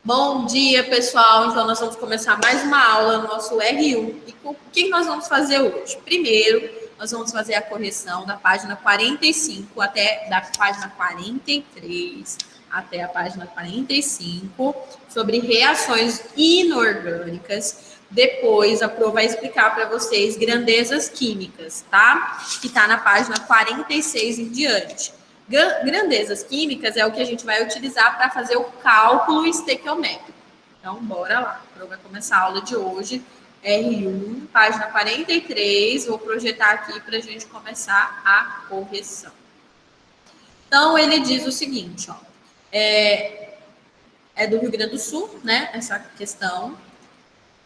Bom dia, pessoal. Então, nós vamos começar mais uma aula no nosso R1. E o que nós vamos fazer hoje? Primeiro, nós vamos fazer a correção da página 45 até da página 43 até a página 45 sobre reações inorgânicas. Depois, a Pro vai explicar para vocês grandezas químicas, tá? Que está na página 46 em diante. Grandezas químicas é o que a gente vai utilizar para fazer o cálculo estequiométrico. Então, bora lá. Então, vai começar a aula de hoje, R1, página 43. Vou projetar aqui para a gente começar a correção. Então, ele diz o seguinte, ó. É do Rio Grande do Sul, né? Essa questão.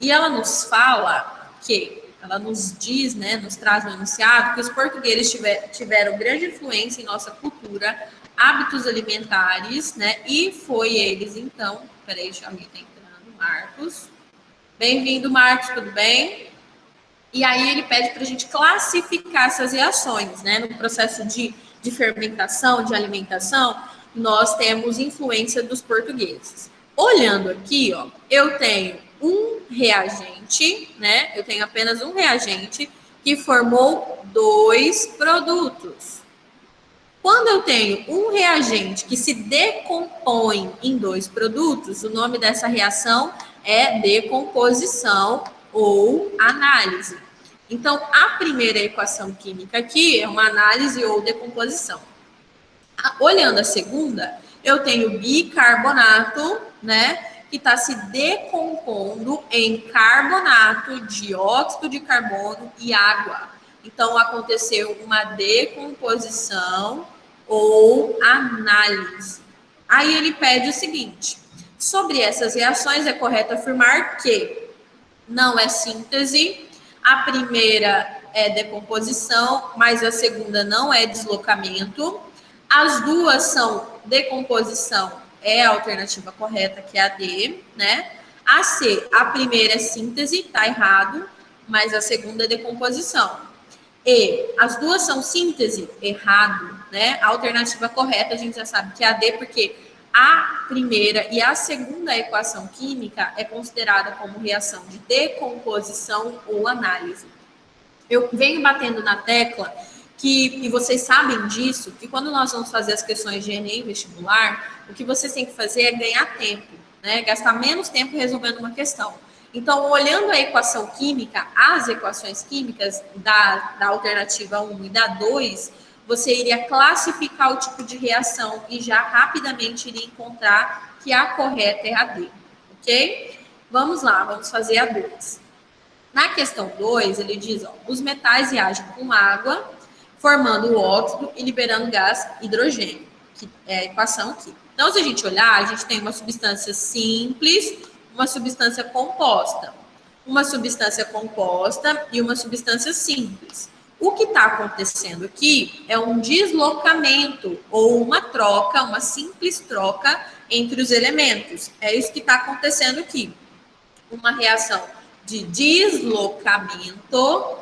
E ela nos fala que ela nos diz, né, nos traz no enunciado que os portugueses tiveram grande influência em nossa cultura, hábitos alimentares, né, e foi eles, então, peraí, deixa eu alguém tá entrando, Marcos. Bem-vindo, Marcos, tudo bem? E aí ele pede para a gente classificar essas reações, né, no processo de fermentação, de alimentação, nós temos influência dos portugueses. Olhando aqui, ó, eu tenho um reagente, né? Eu tenho apenas um reagente que formou dois produtos. Quando eu tenho um reagente que se decompõe em dois produtos, o nome dessa reação é decomposição ou análise. Então, a primeira equação química aqui é uma análise ou decomposição. Olhando a segunda, eu tenho bicarbonato, né? Que está se decompondo em carbonato, dióxido de carbono e água. Então, aconteceu uma decomposição ou análise. Aí ele pede o seguinte: sobre essas reações é correto afirmar que não é síntese, a primeira é decomposição, mas a segunda não é deslocamento. As duas são decomposição, é a alternativa correta, que é a D, né? A C, a primeira é síntese, tá errado, mas a segunda é decomposição. E, as duas são síntese, errado, né? A alternativa correta, a gente já sabe que é a D, porque a primeira e a segunda equação química é considerada como reação de decomposição ou análise. Eu venho batendo na tecla e vocês sabem disso, que quando nós vamos fazer as questões de Enem vestibular, o que vocês têm que fazer é ganhar tempo, né? Gastar menos tempo resolvendo uma questão. Então, olhando a equação química, as equações químicas da alternativa 1 e da 2, você iria classificar o tipo de reação e já rapidamente iria encontrar que a correta é a D, ok? Vamos lá, vamos fazer a 2. Na questão 2, ele diz, ó, os metais reagem com água, formando o óxido e liberando gás hidrogênio, que é a equação aqui. Então, se a gente olhar, a gente tem uma substância simples, uma substância composta. Uma substância composta e uma substância simples. O que está acontecendo aqui é um deslocamento ou uma troca, uma simples troca entre os elementos. É isso que está acontecendo aqui. Uma reação de deslocamento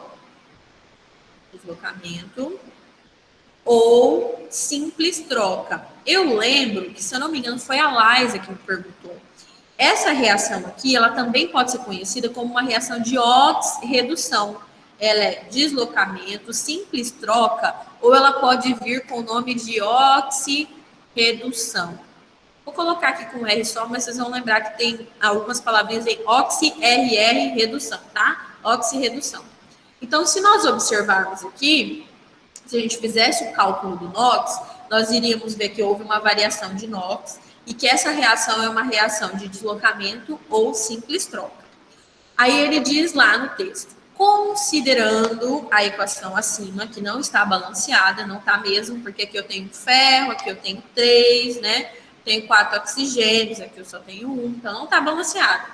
ou simples troca. Eu lembro que, se eu não me engano, foi a Laisa que me perguntou. Essa reação aqui, ela também pode ser conhecida como uma reação de oxirredução. Ela é deslocamento, simples troca, ou ela pode vir com o nome de oxirredução. Vou colocar aqui com R só, mas vocês vão lembrar que tem algumas palavrinhas em oxi-RR redução, tá? Oxirredução. Então, se nós observarmos aqui, se a gente fizesse o cálculo do NOx, nós iríamos ver que houve uma variação de NOx e que essa reação é uma reação de deslocamento ou simples troca. Aí ele diz lá no texto, considerando a equação acima, que não está balanceada, não está mesmo, porque aqui eu tenho ferro, aqui eu tenho 3, né? Tenho 4 oxigênios, aqui eu só tenho 1, então não está balanceado.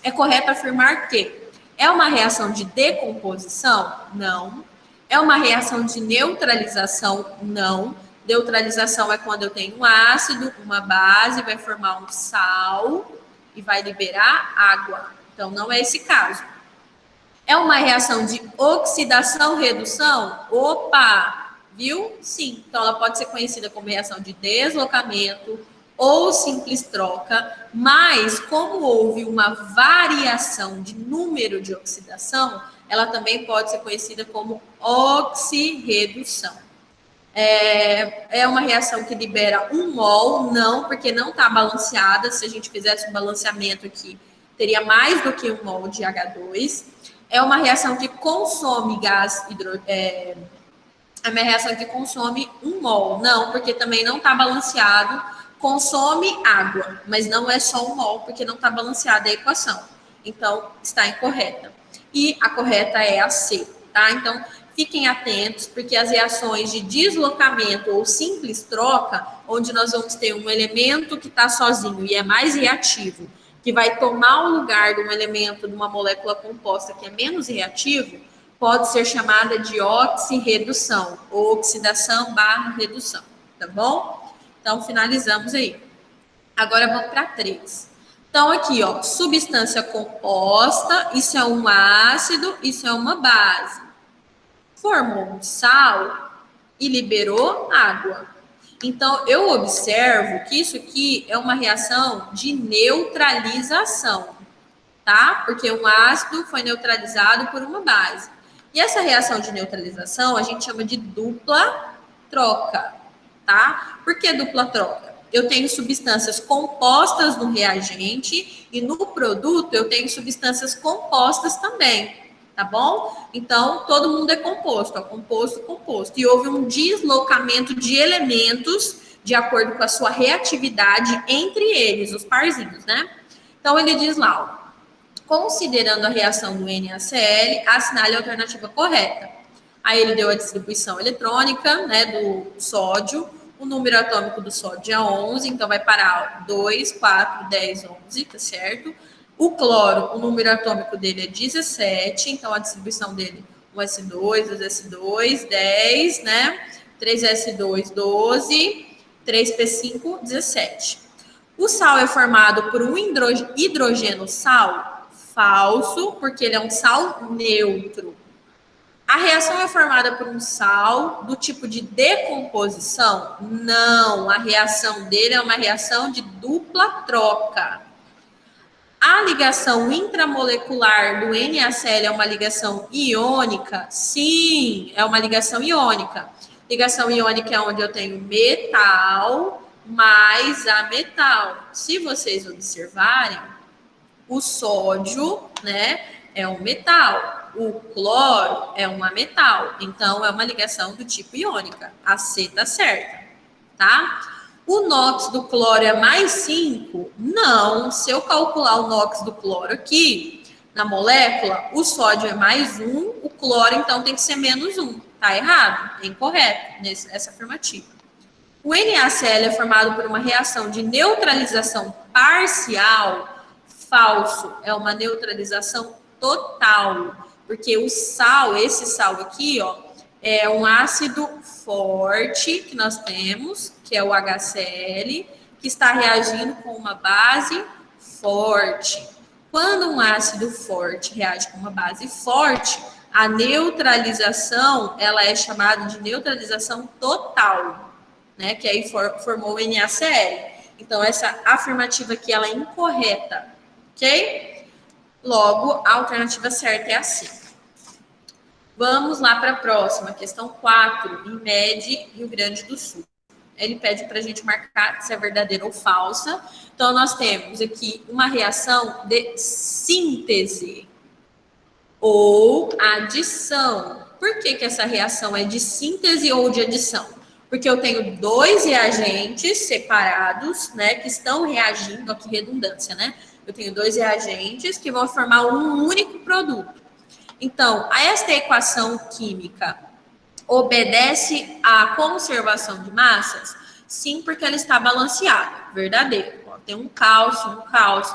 É correto afirmar que é uma reação de decomposição? Não. É uma reação de neutralização? Não. Neutralização é quando eu tenho um ácido, uma base, vai formar um sal e vai liberar água. Então, não é esse caso. É uma reação de oxidação-redução? Opa! Viu? Sim. Então, ela pode ser conhecida como reação de deslocamento ou simples troca, mas como houve uma variação de número de oxidação, ela também pode ser conhecida como oxirredução. É uma reação que libera um mol, não, porque não está balanceada. Se a gente fizesse um balanceamento aqui, teria mais do que um mol de H2. É uma reação que consome gás é uma reação que consome um mol, não, porque também não está balanceado. Consome água, mas não é só um mol, porque não está balanceada a equação. Então, está incorreta. E a correta é a C, tá? Então, fiquem atentos, porque as reações de deslocamento ou simples troca, onde nós vamos ter um elemento que está sozinho e é mais reativo, que vai tomar o lugar de um elemento, de uma molécula composta que é menos reativo, pode ser chamada de oxirredução, ou oxidação barra redução, tá bom? Então, finalizamos aí. Agora, vamos para 3. Então, aqui, ó, substância composta, isso é um ácido, isso é uma base. Formou um sal e liberou água. Então, eu observo que isso aqui é uma reação de neutralização, tá? Porque um ácido foi neutralizado por uma base. E essa reação de neutralização a gente chama de dupla troca, tá? Por que dupla troca? Eu tenho substâncias compostas no reagente e no produto eu tenho substâncias compostas também, tá bom? Então, todo mundo é composto, ó, composto, composto. E houve um deslocamento de elementos de acordo com a sua reatividade entre eles, os parzinhos, né? Então, ele diz lá, ó, considerando a reação do NaCl, assinale a alternativa correta. Aí ele deu a distribuição eletrônica, né, do sódio, o número atômico do sódio é 11, então vai parar 2, 4, 10, 11, tá certo? O cloro, o número atômico dele é 17, então a distribuição dele, 1s2, 2s2, 10, né? 3s2, 12, 3p5, 17. O sal é formado por um hidrogênio sal falso, porque ele é um sal neutro. A reação é formada por um sal do tipo de decomposição? Não, a reação dele é uma reação de dupla troca. A ligação intramolecular do NaCl é uma ligação iônica? Sim, é uma ligação iônica. Ligação iônica é onde eu tenho metal mais ametal. Se vocês observarem, o sódio, né, é um metal. O cloro é um ametal. Então, é uma ligação do tipo iônica. A C tá certa, tá? O NOx do cloro é mais 5? Não. Se eu calcular o NOx do cloro aqui, na molécula, o sódio é mais 1, o cloro, então, tem que ser menos 1. Tá errado? É incorreto essa afirmativa. O NaCl é formado por uma reação de neutralização parcial. Falso, é uma neutralização total, porque o sal, esse sal aqui, ó, é um ácido forte que nós temos, que é o HCl, que está reagindo com uma base forte. Quando um ácido forte reage com uma base forte, a neutralização, ela é chamada de neutralização total, né? Que aí formou o NaCl. Então, essa afirmativa aqui, ela é incorreta, ok? Logo, a alternativa certa é a C. Vamos lá para a próxima, questão 4, IMED, Rio Grande do Sul. Ele pede para a gente marcar se é verdadeira ou falsa. Então, nós temos aqui uma reação de síntese ou adição. Por que essa reação é de síntese ou de adição? Porque eu tenho dois reagentes separados, né, que estão reagindo, ó, que redundância, né? Eu tenho dois reagentes que vão formar um único produto. Então, a esta equação química obedece à conservação de massas? Sim, porque ela está balanceada, verdadeiro. Ó, tem um cálcio,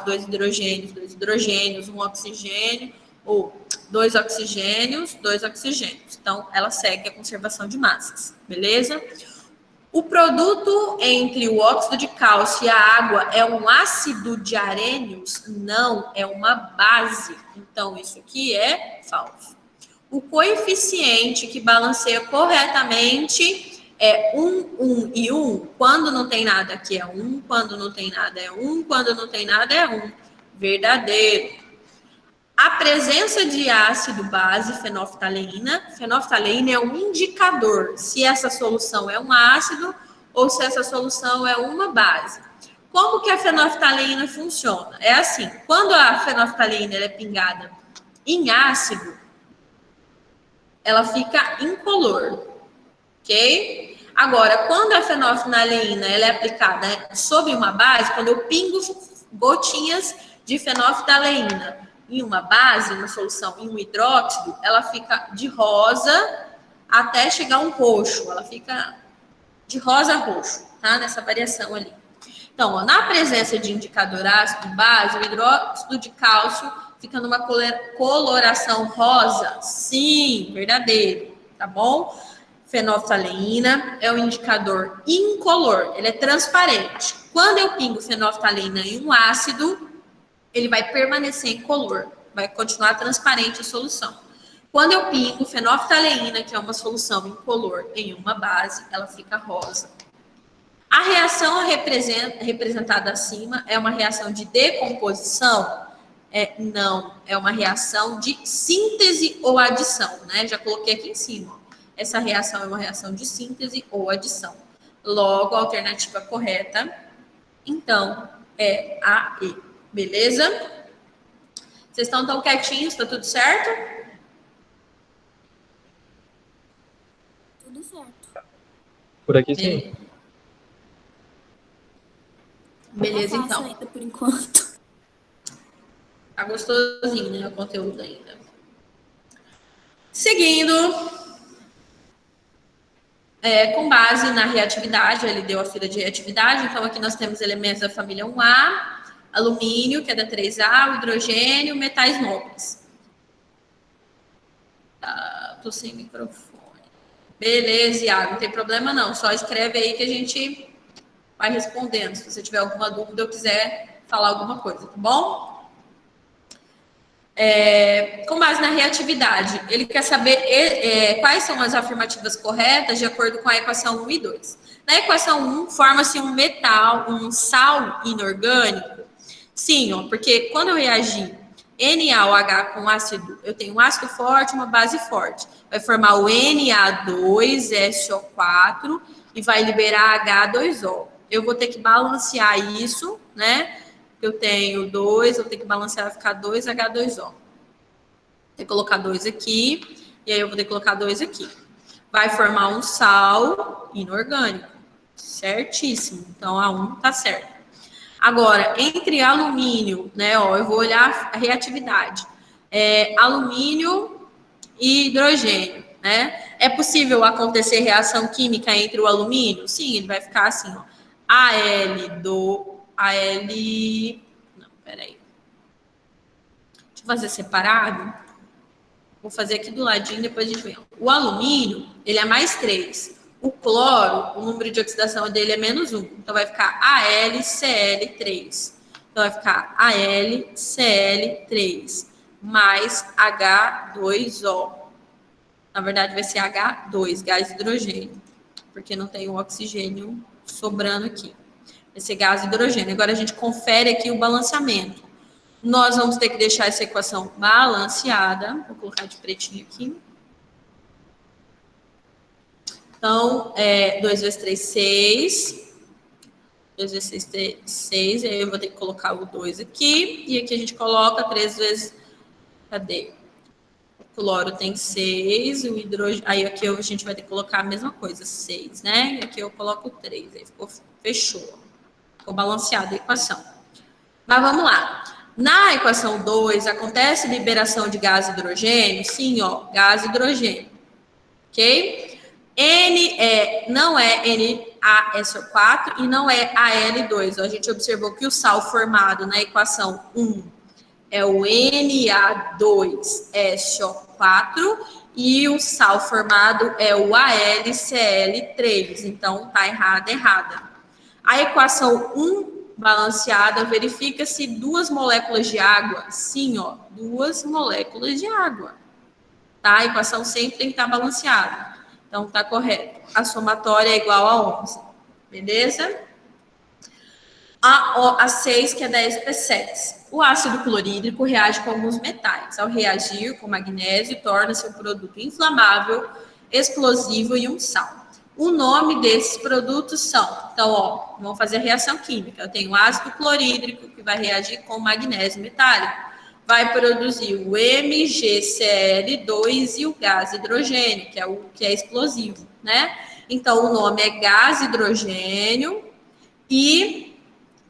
dois hidrogênios, um oxigênio, ou dois oxigênios. Então, ela segue a conservação de massas, beleza? O produto entre o óxido de cálcio e a água é um ácido de arênios? Não, é uma base. Então, isso aqui é falso. O coeficiente que balanceia corretamente É 1 e 1. Quando não tem nada aqui é 1, quando não tem nada é 1, quando não tem nada é 1. Verdadeiro. A presença de ácido base fenolftaleína. Fenolftaleína é um indicador se essa solução é um ácido ou se essa solução é uma base. Como que a fenolftaleína funciona? É assim, quando a fenolftaleína é pingada em ácido, ela fica incolor, ok? Agora, quando a fenolftaleína ela é aplicada sobre uma base, quando eu pingo gotinhas de fenolftaleína em uma base, uma solução em um hidróxido, ela fica de rosa até chegar a um roxo. Ela fica de rosa a roxo, tá? Nessa variação ali. Então, ó, na presença de indicador ácido base, o hidróxido de cálcio fica numa coloração rosa. Sim, verdadeiro, tá bom? Fenolftaleína é um indicador incolor, ele é transparente. Quando eu pingo fenolftaleína em um ácido, ele vai permanecer incolor, vai continuar transparente a solução. Quando eu pingo fenolftaleína, que é uma solução incolor, em uma base, ela fica rosa. A reação representada acima é uma reação de decomposição? Não, é uma reação de síntese ou adição, né? Já coloquei aqui em cima. Essa reação é uma reação de síntese ou adição. Logo, a alternativa correta, então, é a E. Beleza? Vocês estão tão quietinhos? Tá tudo certo? Tudo certo. Por aqui sim. Beleza, então. Ainda por enquanto. Tá gostosinho, né? O conteúdo ainda. Seguindo, com base na reatividade, ele deu a fila de reatividade, então aqui nós temos elementos da família 1A, alumínio, que é da 3A, o hidrogênio, metais nobres. Tô sem microfone. Beleza, Iago, não tem problema não, só escreve aí que a gente vai respondendo, se você tiver alguma dúvida ou quiser falar alguma coisa, tá bom? Com base na reatividade, ele quer saber quais são as afirmativas corretas de acordo com a equação 1 e 2. Na equação 1, forma-se um metal, um sal inorgânico. Sim, ó, porque quando eu reagir NaOH com ácido, eu tenho um ácido forte, uma base forte. Vai formar o Na2SO4 e vai liberar H2O. Eu vou ter que balancear isso, né? Eu tenho 2, eu tenho que balancear, vai ficar 2H2O. Vou ter que colocar 2 aqui, e aí eu vou ter que colocar 2 aqui. Vai formar um sal inorgânico. Certíssimo. Então, a 1 tá certo. Agora, entre alumínio, né, ó, eu vou olhar a reatividade. Alumínio e hidrogênio, né? É possível acontecer reação química entre o alumínio? Sim, ele vai ficar assim, ó. Não, peraí. Deixa eu fazer separado. Vou fazer aqui do ladinho, depois a gente vê. O alumínio, ele é mais 3. O cloro, o número de oxidação dele é menos 1. Então, vai ficar AlCl3. Então, vai ficar AlCl3 mais H2O. Na verdade, vai ser H2, gás hidrogênio. Porque não tem o oxigênio sobrando aqui. Vai ser gás hidrogênio. Agora, a gente confere aqui o balanceamento. Nós vamos ter que deixar essa equação balanceada. Vou colocar de pretinho aqui. Então, 2 vezes 3, 6. 2 vezes 6, 6. Aí eu vou ter que colocar o 2 aqui. E aqui a gente coloca 3 vezes... Cadê? O cloro tem 6. O hidrogênio... Aí aqui a gente vai ter que colocar a mesma coisa, 6, né? E aqui eu coloco 3. Aí fechou. Ficou balanceada a equação. Mas vamos lá. Na equação 2, acontece liberação de gás hidrogênio? Sim, ó, gás hidrogênio. Ok? Não é NaSO4 e não é Al2. A gente observou que o sal formado na equação 1 é o Na2SO4 e o sal formado é o AlCl3. Então, tá errada. A equação 1 balanceada, verifica-se 2 moléculas de água. Sim, ó, 2 moléculas de água. Tá? A equação sempre tem que estar balanceada. Então, Então, tá correto. A somatória é igual a 11. Beleza? A 6, que é 10p7. O ácido clorídrico reage com alguns metais. Ao reagir com magnésio, torna-se um produto inflamável, explosivo e um sal. O nome desses produtos são... Então, ó, vamos fazer a reação química. Eu tenho ácido clorídrico, que vai reagir com magnésio metálico. Vai produzir o MgCl2 e o gás hidrogênio, que é explosivo, né? Então, o nome é gás hidrogênio. E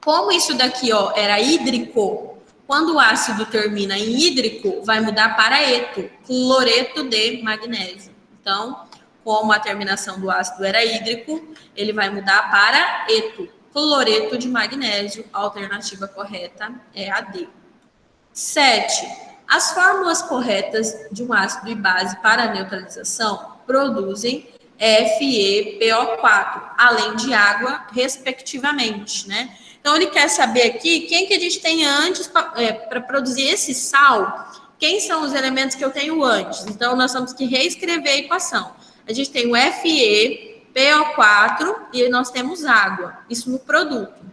como isso daqui, ó, era hídrico, quando o ácido termina em hídrico, vai mudar para eto, cloreto de magnésio. Então, como a terminação do ácido era hídrico, ele vai mudar para eto, cloreto de magnésio. A alternativa correta é a D. 7. As fórmulas corretas de um ácido e base para a neutralização produzem FePO4, além de água, respectivamente, né? Então, ele quer saber aqui quem que a gente tem antes para produzir esse sal, quem são os elementos que eu tenho antes. Então, nós temos que reescrever a equação. A gente tem o FePO4 e nós temos água, isso no produto.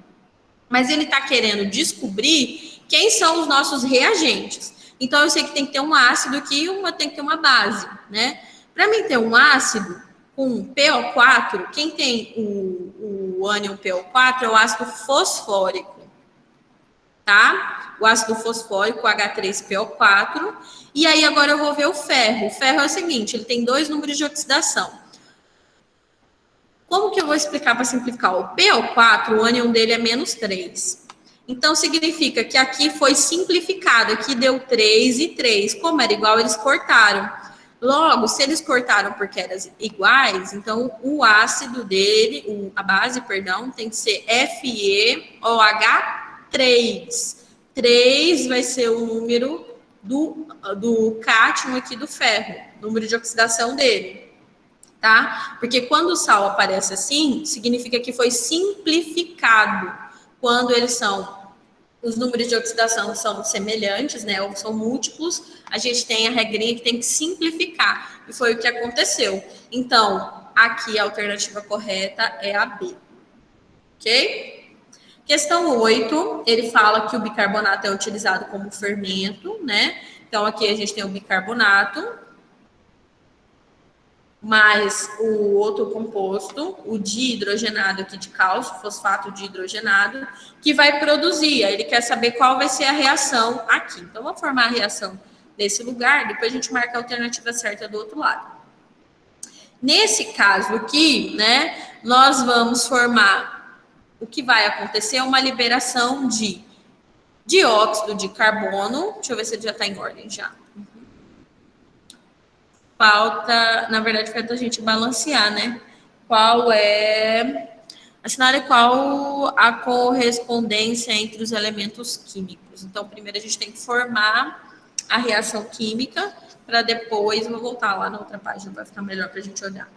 Mas ele está querendo descobrir quem são os nossos reagentes. Então, eu sei que tem que ter um ácido aqui e tem que ter uma base, né? Para mim ter um ácido com PO4, quem tem o ânion PO4 é o ácido fosfórico, tá? O ácido fosfórico, H3PO4. E aí, agora eu vou ver o ferro. O ferro é o seguinte, ele tem 2 números de oxidação. Como que eu vou explicar para simplificar? O PO4, o ânion dele é -3. Então, significa que aqui foi simplificado. Aqui deu 3 e 3. Como era igual, eles cortaram. Logo, se eles cortaram porque eram iguais, então o ácido dele, a base, perdão, tem que ser FeOH3. 3 vai ser o número do cátion aqui do ferro, número de oxidação dele. Tá? Porque quando o sal aparece assim, significa que foi simplificado. Quando os números de oxidação são semelhantes, né, ou são múltiplos, a gente tem a regrinha que tem que simplificar. E foi o que aconteceu. Então, aqui a alternativa correta é a B. Ok? Questão 8, ele fala que o bicarbonato é utilizado como fermento, né? Então, aqui a gente tem o bicarbonato, mais o outro composto, o dihidrogenado aqui de cálcio, fosfato dihidrogenado, que vai produzir. Aí ele quer saber qual vai ser a reação aqui. Então, vou formar a reação desse lugar, depois a gente marca a alternativa certa do outro lado. Nesse caso aqui, né, nós vamos formar, o que vai acontecer é uma liberação de dióxido de carbono, deixa eu ver se ele já está em ordem já. Falta, na verdade, falta a gente balancear, né? Qual a correspondência entre os elementos químicos. Então, primeiro a gente tem que formar a reação química, para depois, vou voltar lá na outra página, para ficar melhor para a gente olhar.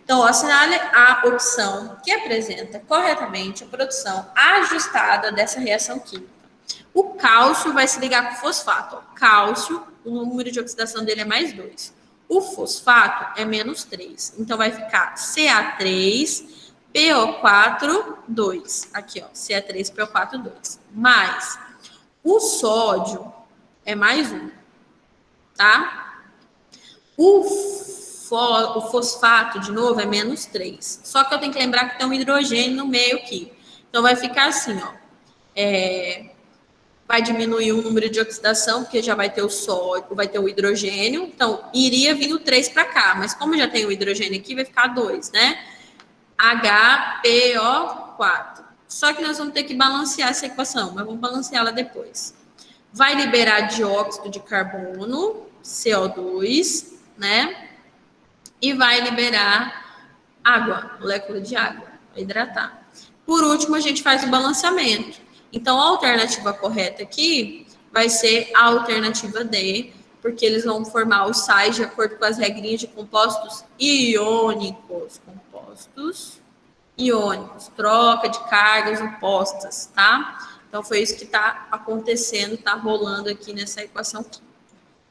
Então, assinale a opção que apresenta corretamente a produção ajustada dessa reação química. O cálcio vai se ligar com o fosfato. Ó. Cálcio, o número de oxidação dele é mais 2. O fosfato é -3. Então, vai ficar Ca3PO4, 2. Aqui, ó, Ca3PO4, 2. Mais o sódio é +1. Tá? O fosfato, de novo, é -3. Só que eu tenho que lembrar que tem um hidrogênio no meio aqui. Então, vai ficar assim, ó. Vai diminuir o número de oxidação, porque já vai ter o sódio, vai ter o hidrogênio. Então, iria vir o 3 para cá, mas como já tem o hidrogênio aqui, vai ficar 2, né? HPO4. Só que nós vamos ter que balancear essa equação, mas vamos balanceá-la depois. Vai liberar dióxido de carbono, CO2, né? E vai liberar água, molécula de água, para hidratar. Por último, a gente faz o balanceamento. Então, a alternativa correta aqui vai ser a alternativa D, porque eles vão formar os sais de acordo com as regrinhas de compostos iônicos. Compostos iônicos, troca de cargas opostas, tá? Então, foi isso que está acontecendo, está rolando aqui nessa equação aqui.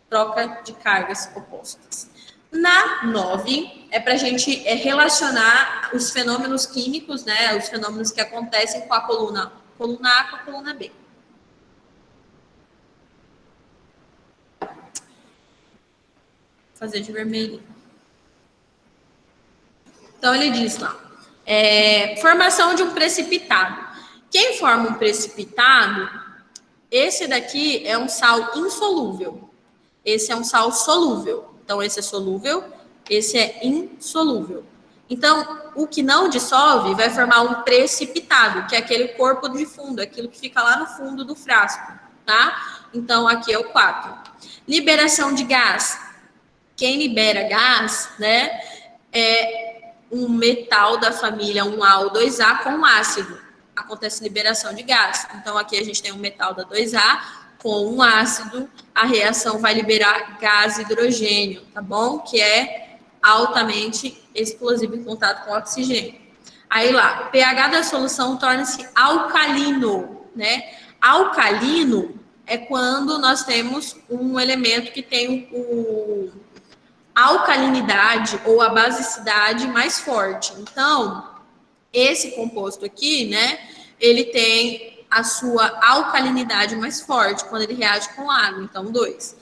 Troca de cargas opostas. Na 9, é para a gente relacionar os fenômenos químicos, né? Os fenômenos que acontecem com a coluna A com a coluna B. Vou fazer de vermelho. Então, ele diz lá, formação de um precipitado. Quem forma um precipitado, esse daqui é um sal insolúvel. Esse é um sal solúvel. Então, esse é solúvel, esse é insolúvel. Então, o que não dissolve vai formar um precipitado, que é aquele corpo de fundo, aquilo que fica lá no fundo do frasco, tá? Então, aqui é o 4. Liberação de gás. Quem libera gás, né, é um metal da família 1A ou 2A com ácido. Acontece liberação de gás. Então, aqui a gente tem um metal da 2A com um ácido, a reação vai liberar gás hidrogênio, tá bom? Que é altamente explosivo em contato com oxigênio. Aí lá, o pH da solução torna-se alcalino, né? Alcalino é quando nós temos um elemento que tem a alcalinidade ou a basicidade mais forte. Então, esse composto aqui, né, ele tem a sua alcalinidade mais forte quando ele reage com água, então 2.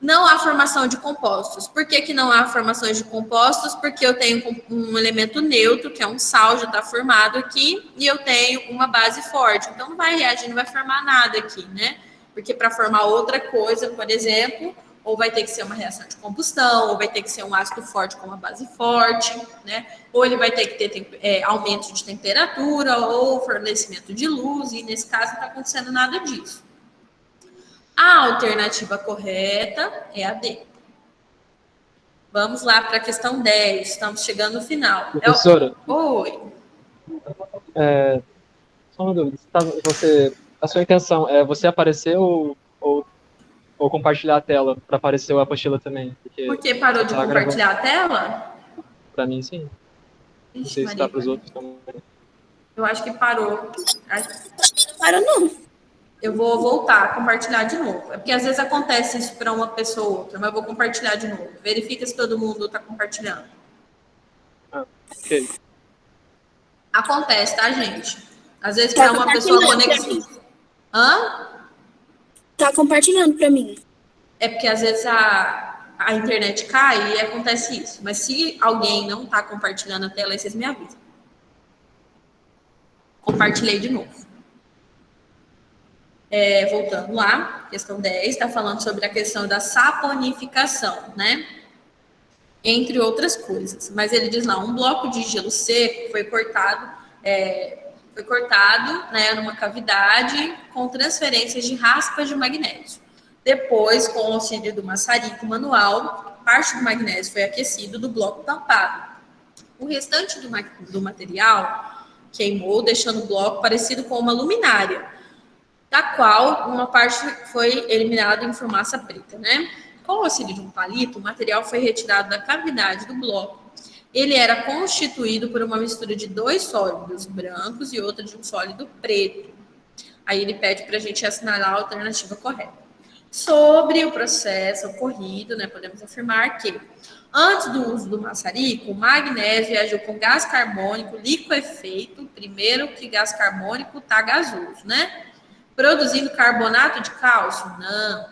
Não há formação de compostos. Por que não há formações de compostos? Porque eu tenho um elemento neutro, que é um sal, já está formado aqui, e eu tenho uma base forte. Então, não vai reagir, não vai formar nada aqui, né? Porque para formar outra coisa, por exemplo, ou vai ter que ser uma reação de combustão, ou vai ter que ser um ácido forte com uma base forte, né? Ou ele vai ter que ter aumento de temperatura, ou fornecimento de luz, e nesse caso não está acontecendo nada disso. A alternativa correta é a D. Vamos lá para a questão 10, estamos chegando no final. Professora. Oi. Só uma dúvida. A sua intenção é você aparecer ou compartilhar a tela para aparecer a apostila também? Por que parou de compartilhar a tela? Para mim, sim. Não sei se está para os outros também. Eu acho que parou. Não parou, não. Eu vou voltar a compartilhar de novo. É porque às vezes acontece isso para uma pessoa ou outra, mas eu vou compartilhar de novo. Verifica se todo mundo está compartilhando. Ok. Acontece, tá, gente? Às vezes para uma pessoa conexão. Hã? Tá compartilhando para mim. É porque às vezes a internet cai e acontece isso. Mas se alguém não está compartilhando a tela, aí vocês me avisam. Compartilhei de novo. Voltando lá, questão 10, está falando sobre a questão da saponificação, né? Entre outras coisas. Mas ele diz lá, um bloco de gelo seco foi cortado, né, numa cavidade com transferências de raspas de magnésio. Depois, com o auxílio do maçarico manual, parte do magnésio foi aquecido do bloco tampado. O restante do material queimou, deixando o bloco parecido com uma luminária, da qual uma parte foi eliminada em fumaça preta, né? Com o auxílio de um palito, o material foi retirado da cavidade do bloco. Ele era constituído por uma mistura de 2 sólidos brancos e outra de um sólido preto. Aí ele pede para a gente assinalar a alternativa correta. Sobre o processo ocorrido, né, podemos afirmar que, antes do uso do maçarico, o magnésio reagiu com gás carbônico liquefeito, primeiro que gás carbônico está gasoso, né? Produzindo carbonato de cálcio? Não.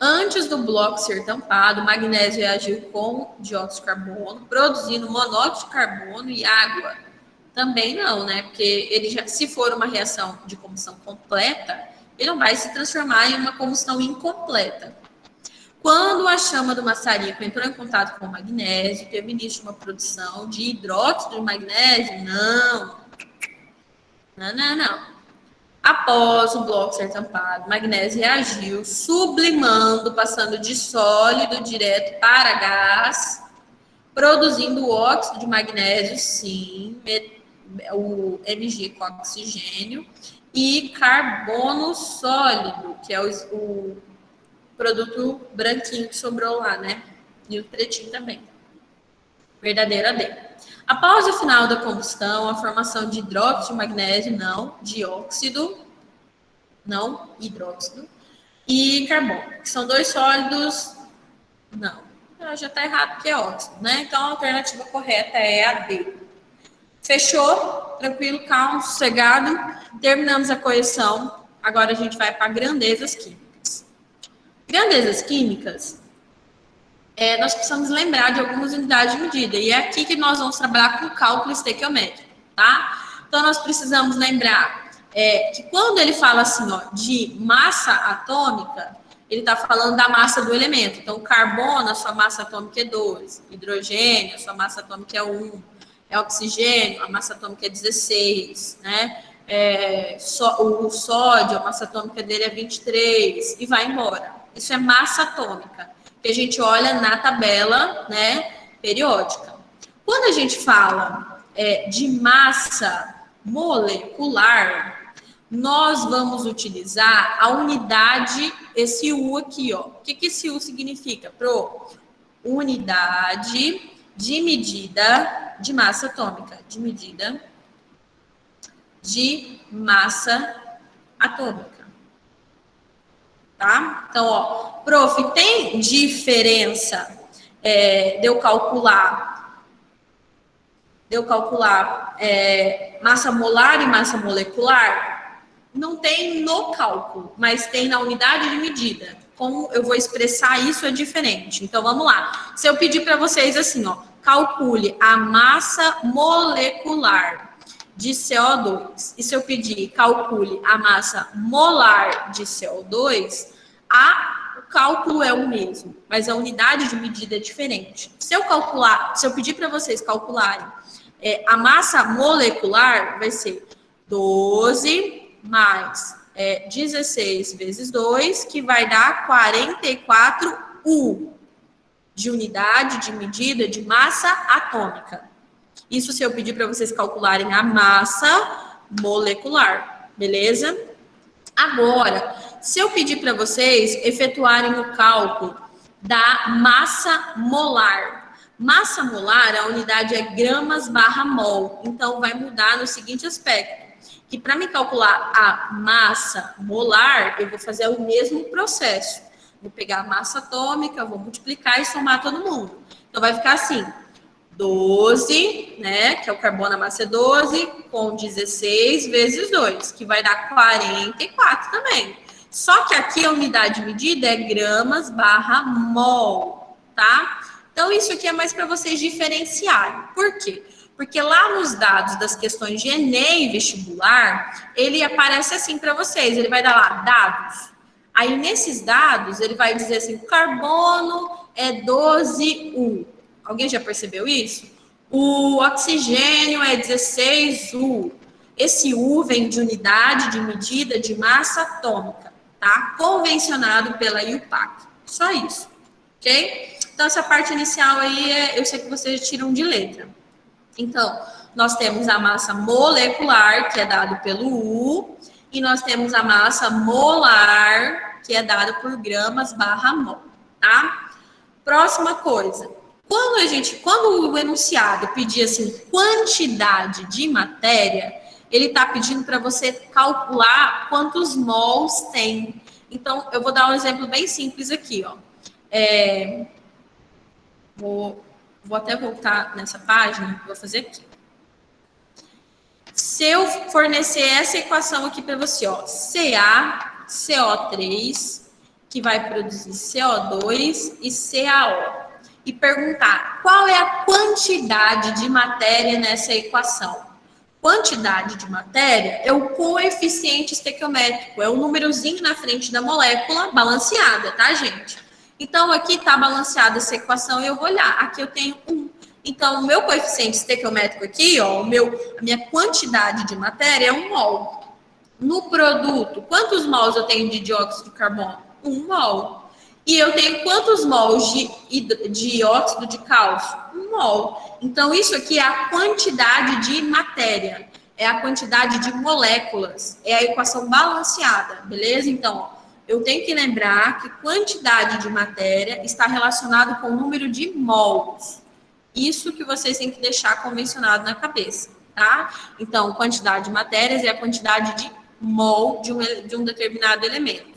Antes do bloco ser tampado, o magnésio reagiu com dióxido de carbono, produzindo monóxido de carbono e água. Também não, né? Porque ele se for uma reação de combustão completa, ele não vai se transformar em uma combustão incompleta. Quando a chama do maçarico entrou em contato com o magnésio, teve início uma produção de hidróxido de magnésio? Não. Não. Após o bloco ser tampado, o magnésio reagiu, sublimando, passando de sólido direto para gás, produzindo o óxido de magnésio, sim, o Mg com oxigênio, e carbono sólido, que é o produto branquinho que sobrou lá, né? E o pretinho também. Verdadeira D. Após o final da combustão, a formação de hidróxido de magnésio, não, dióxido, não, hidróxido, e carbono, que são 2 sólidos, não. Já está errado porque é óxido, né? Então, a alternativa correta é a D. Fechou? Tranquilo, calmo, sossegado. Terminamos a correção. Agora a gente vai para grandezas químicas. Grandezas químicas, nós precisamos lembrar de algumas unidades de medida. E é aqui que nós vamos trabalhar com cálculo estequiométrico, tá? Então, nós precisamos lembrar que quando ele fala assim, ó, de massa atômica, ele está falando da massa do elemento. Então, carbono, a sua massa atômica é 2. Hidrogênio, a sua massa atômica é 1. Oxigênio, a massa atômica é 16, né? O sódio, a massa atômica dele é 23, e vai embora. Isso é massa atômica, que a gente olha na tabela, né, periódica. Quando a gente fala de massa molecular, nós vamos utilizar a unidade, esse U aqui, ó. O que esse U significa, Pro? Unidade de medida de massa atômica, de medida de massa atômica, tá? Então, ó, prof, tem diferença de eu calcular massa molar e massa molecular? Não tem no cálculo, mas tem na unidade de medida. Como eu vou expressar isso é diferente. Então, vamos lá. Se eu pedir para vocês assim, ó, calcule a massa molecular de CO2, e se eu pedir calcule a massa molar de CO2, o cálculo é o mesmo, mas a unidade de medida é diferente. Se eu pedir para vocês calcularem a massa molecular, vai ser 12 mais 16 vezes 2, que vai dar 44 U de unidade de medida de massa atômica. Isso se eu pedir para vocês calcularem a massa molecular, beleza? Agora, se eu pedir para vocês efetuarem o cálculo da massa molar. Massa molar, a unidade é gramas/mol. Então, vai mudar no seguinte aspecto. Que para me calcular a massa molar, eu vou fazer o mesmo processo. Vou pegar a massa atômica, vou multiplicar e somar todo mundo. Então, vai ficar assim, 12, né, que é o carbono, a massa é 12, com 16 vezes 2, que vai dar 44 também. Só que aqui a unidade de medida é gramas/mol, tá? Então, isso aqui é mais para vocês diferenciarem. Por quê? Porque lá nos dados das questões de Enem vestibular, ele aparece assim para vocês, ele vai dar lá, dados. Aí, nesses dados, ele vai dizer assim, carbono é 12U. Alguém já percebeu isso? O oxigênio é 16U. Esse U vem de unidade de medida de massa atômica, tá? Convencionado pela IUPAC. Só isso, ok? Então, essa parte inicial aí, eu sei que vocês tiram de letra. Então, nós temos a massa molecular, que é dado pelo U, e nós temos a massa molar, que é dada por gramas/mol, tá? Próxima coisa. Quando o enunciado pedir assim, quantidade de matéria, ele está pedindo para você calcular quantos mols tem. Então, eu vou dar um exemplo bem simples aqui, ó. Vou até voltar nessa página, vou fazer aqui. Se eu fornecer essa equação aqui para você, ó, CaCO3, que vai produzir CO2 e CaO, e perguntar qual é a quantidade de matéria nessa equação. Quantidade de matéria é o coeficiente estequiométrico, é o númerozinho na frente da molécula balanceada, tá, gente? Então, aqui está balanceada essa equação e eu vou olhar. Aqui eu tenho 1. Então, o meu coeficiente estequiométrico aqui, ó, a minha quantidade de matéria é 1 mol. No produto, quantos mols eu tenho de dióxido de carbono? 1 mol. E eu tenho quantos mols de óxido de cálcio? 1 mol. Então, isso aqui é a quantidade de matéria. É a quantidade de moléculas. É a equação balanceada, beleza? Então, ó, eu tenho que lembrar que quantidade de matéria está relacionado com o número de mols. Isso que vocês têm que deixar convencionado na cabeça, tá? Então, quantidade de matérias é a quantidade de mol de um determinado elemento.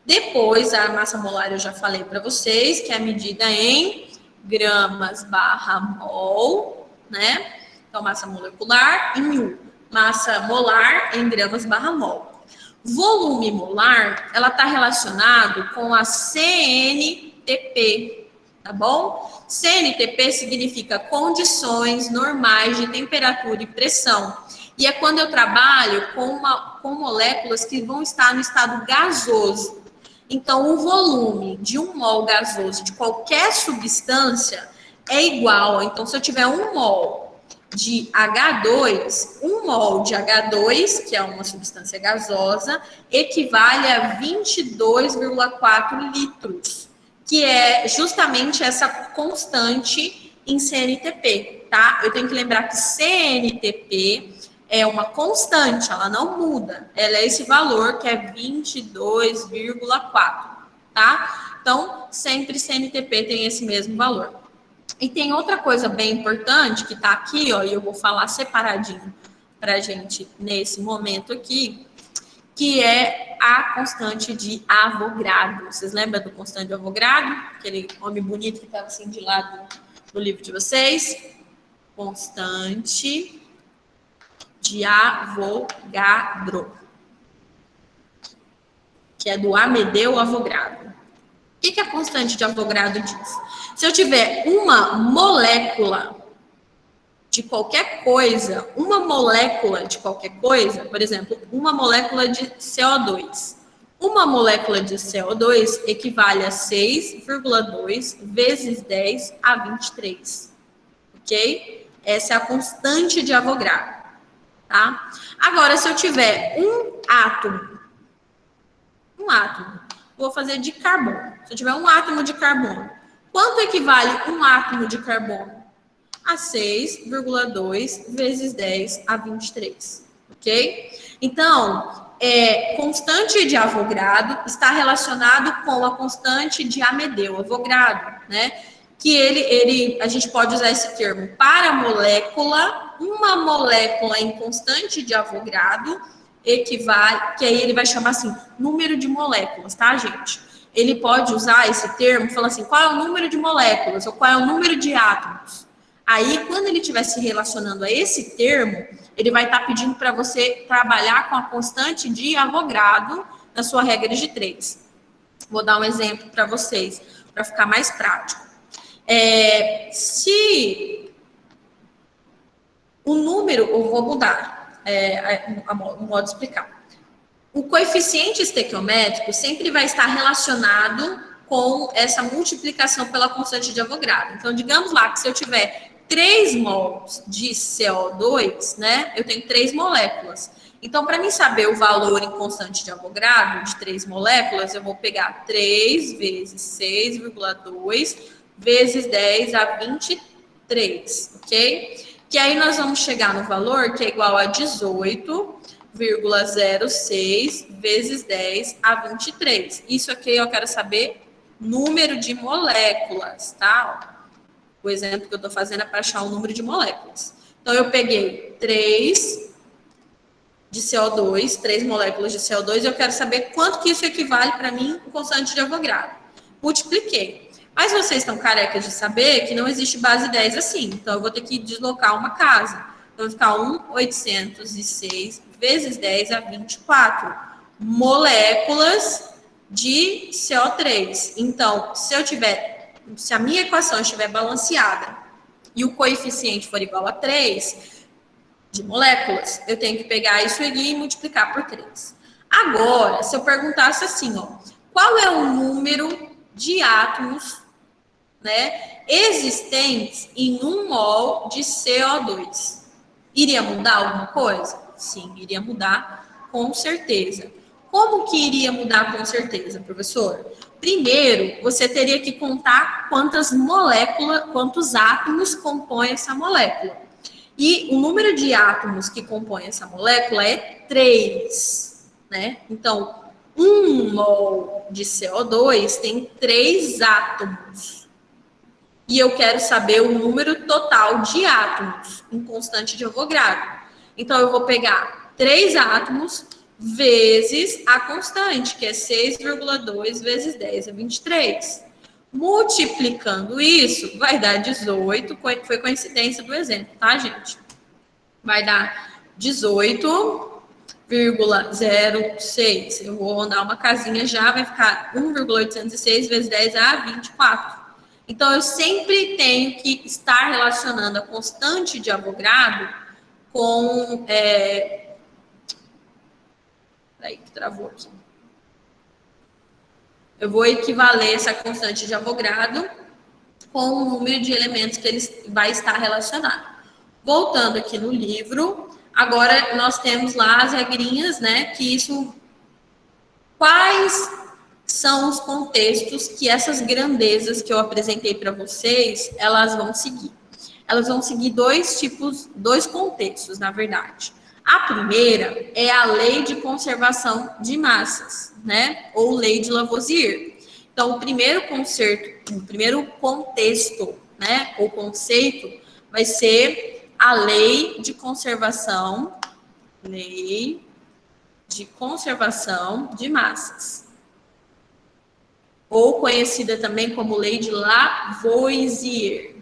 Depois, a massa molar eu já falei para vocês, que é medida em gramas/mol, né? Então, massa molecular em mil, massa molar em gramas/mol. Volume molar, ela está relacionado com a CNTP, tá bom? CNTP significa condições normais de temperatura e pressão. E é quando eu trabalho com moléculas que vão estar no estado gasoso. Então, o volume de um mol gasoso de qualquer substância é igual. Então, se eu tiver um mol de H2, um mol de H2, que é uma substância gasosa, equivale a 22,4 litros, que é justamente essa constante em CNTP, tá? Eu tenho que lembrar que CNTP é uma constante, ela não muda. Ela é esse valor que é 22,4, tá? Então, sempre CNTP tem esse mesmo valor. E tem outra coisa bem importante que tá aqui, ó, e eu vou falar separadinho pra gente nesse momento aqui, que é a constante de Avogadro. Vocês lembram do constante de Avogadro? Aquele homem bonito que estava assim de lado no livro de vocês? Constante de Avogadro, que é do Amedeo Avogadro. O que a constante de Avogadro diz? Se eu tiver uma molécula de qualquer coisa, por exemplo, uma molécula de CO2. Uma molécula de CO2 equivale a 6,2 vezes 10 a 23. Ok? Essa é a constante de Avogadro. Tá? Agora, se eu tiver um átomo, vou fazer de carbono. Se eu tiver um átomo de carbono, quanto equivale um átomo de carbono? A 6,2 vezes 10 a 23, ok? Então, constante de Avogadro está relacionado com a constante de Amedeo Avogadro, né? Que a gente pode usar esse termo para molécula, uma molécula em constante de Avogadro equivale, que aí ele vai chamar assim, número de moléculas, tá, gente? Ele pode usar esse termo, falar assim, qual é o número de moléculas ou qual é o número de átomos. Aí, quando ele estiver se relacionando a esse termo, ele vai estar pedindo para você trabalhar com a constante de Avogadro na sua regra de 3. Vou dar um exemplo para vocês, para ficar mais prático. Se o número, eu vou mudar o modo de explicar. O coeficiente estequiométrico sempre vai estar relacionado com essa multiplicação pela constante de Avogadro. Então, digamos lá que se eu tiver 3 mols de CO2, né, eu tenho 3 moléculas. Então, para mim saber o valor em constante de Avogadro de 3 moléculas, eu vou pegar 3 vezes 6,2 vezes 10 a 23, ok? Que aí nós vamos chegar no valor que é igual a 18,06 vezes 10 a 23. Isso aqui eu quero saber número de moléculas, tá? O exemplo que eu estou fazendo é para achar o número de moléculas. Então, eu peguei 3 de CO2, 3 moléculas de CO2, e eu quero saber quanto que isso equivale para mim em constante de Avogadro. Multipliquei. Mas vocês estão carecas de saber que não existe base 10 assim. Então, eu vou ter que deslocar uma casa. Então, vai ficar 1.806 vezes 10 a 24 moléculas de CO3. Então, se a minha equação estiver balanceada e o coeficiente for igual a 3 de moléculas, eu tenho que pegar isso aqui e multiplicar por 3. Agora, se eu perguntasse assim, ó, qual é o número de átomos, né, existentes em 1 mol de CO2? Iria mudar alguma coisa? Sim, iria mudar com certeza. Como que iria mudar com certeza, professor? Primeiro, você teria que contar quantas moléculas, quantos átomos compõem essa molécula. E o número de átomos que compõem essa molécula é 3, né? Então, 1 mol de CO2 tem 3 átomos. E eu quero saber o número total de átomos em constante de Avogadro. Então, eu vou pegar 3 átomos vezes a constante, que é 6,2 vezes 10 é 23. Multiplicando isso, vai dar 18, foi coincidência do exemplo, tá, gente? Vai dar 18,06. Eu vou andar uma casinha já, vai ficar 1,806 vezes 10 a 24. Então, eu sempre tenho que estar relacionando a constante de Avogadro com... Peraí, que travou aqui. Eu vou equivaler essa constante de Avogadro com o número de elementos que ele vai estar relacionado. Voltando aqui no livro, agora nós temos lá as regrinhas, né? Que isso... Quais são os contextos que essas grandezas que eu apresentei para vocês, elas vão seguir? Elas vão seguir dois contextos, na verdade. A primeira é a lei de conservação de massas, né? Ou lei de Lavoisier. Então, o primeiro contexto, né? Ou conceito vai ser a lei de conservação de massas, ou conhecida também como lei de Lavoisier.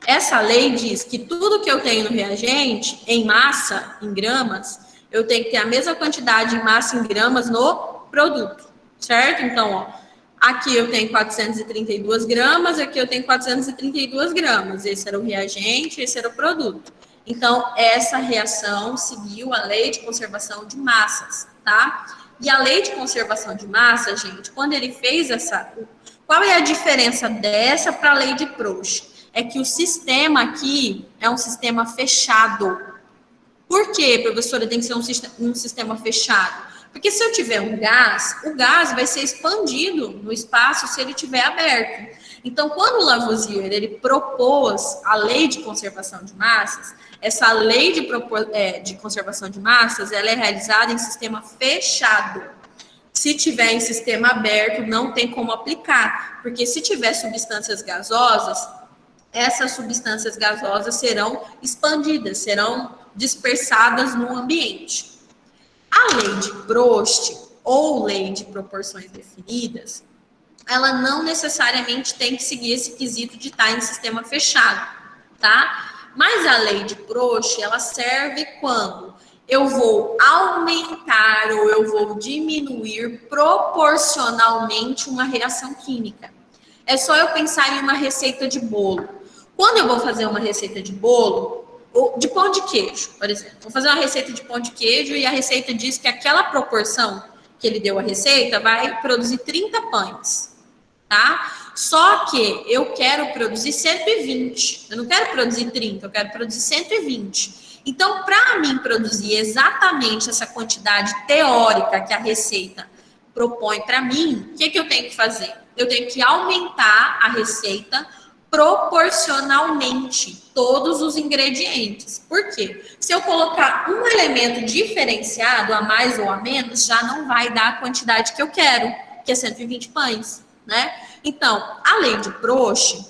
Essa lei diz que tudo que eu tenho no reagente, em massa, em gramas, eu tenho que ter a mesma quantidade em massa em gramas no produto, certo? Então, ó, aqui eu tenho 432 gramas, aqui eu tenho 432 gramas. Esse era o reagente, esse era o produto. Então, essa reação seguiu a lei de conservação de massas, tá? E a lei de conservação de massa, gente, quando ele fez essa... Qual é a diferença dessa para a lei de Proust? É que o sistema aqui é um sistema fechado. Por quê, professora, tem que ser um sistema fechado? Porque se eu tiver um gás, o gás vai ser expandido no espaço se ele estiver aberto. Então, quando o Lavoisier ele propôs a lei de conservação de massas, essa lei de conservação de massas, ela é realizada em sistema fechado. Se tiver em sistema aberto, não tem como aplicar, porque se tiver substâncias gasosas, essas substâncias gasosas serão expandidas, serão dispersadas no ambiente. A lei de Proust, ou lei de proporções definidas, ela não necessariamente tem que seguir esse quesito de estar em sistema fechado, tá? Mas a lei de Proust, ela serve quando eu vou aumentar ou eu vou diminuir proporcionalmente uma reação química. É só eu pensar em uma receita de bolo. Quando eu vou fazer uma receita de bolo, ou de pão de queijo, por exemplo, vou fazer uma receita de pão de queijo e a receita diz que aquela proporção que ele deu a receita vai produzir 30 pães, tá? Só que eu quero produzir 120, eu não quero produzir 30, eu quero produzir 120. Então, para mim produzir exatamente essa quantidade teórica que a receita propõe para mim, o que eu tenho que fazer? Eu tenho que aumentar a receita proporcionalmente todos os ingredientes. Por quê? Se eu colocar um elemento diferenciado, a mais ou a menos, já não vai dar a quantidade que eu quero, que é 120 pães, né? Então, a lei de Proust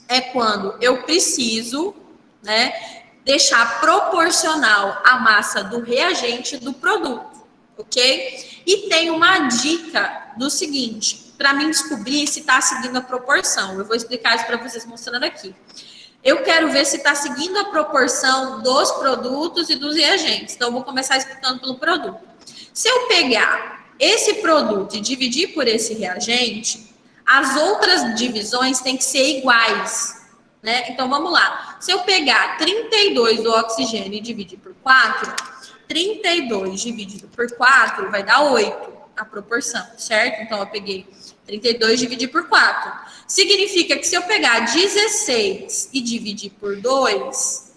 é quando eu preciso, né, deixar proporcional a massa do reagente do produto, ok? E tem uma dica do seguinte, para mim descobrir se está seguindo a proporção. Eu vou explicar isso para vocês mostrando aqui. Eu quero ver se está seguindo a proporção dos produtos e dos reagentes. Então, eu vou começar explicando pelo produto. Se eu pegar esse produto e dividir por esse reagente, as outras divisões têm que ser iguais, né? Então, vamos lá. Se eu pegar 32 do oxigênio e dividir por 4, 32 dividido por 4 vai dar 8, a proporção, certo? Então, eu peguei 32 dividir por 4. Significa que se eu pegar 16 e dividir por 2,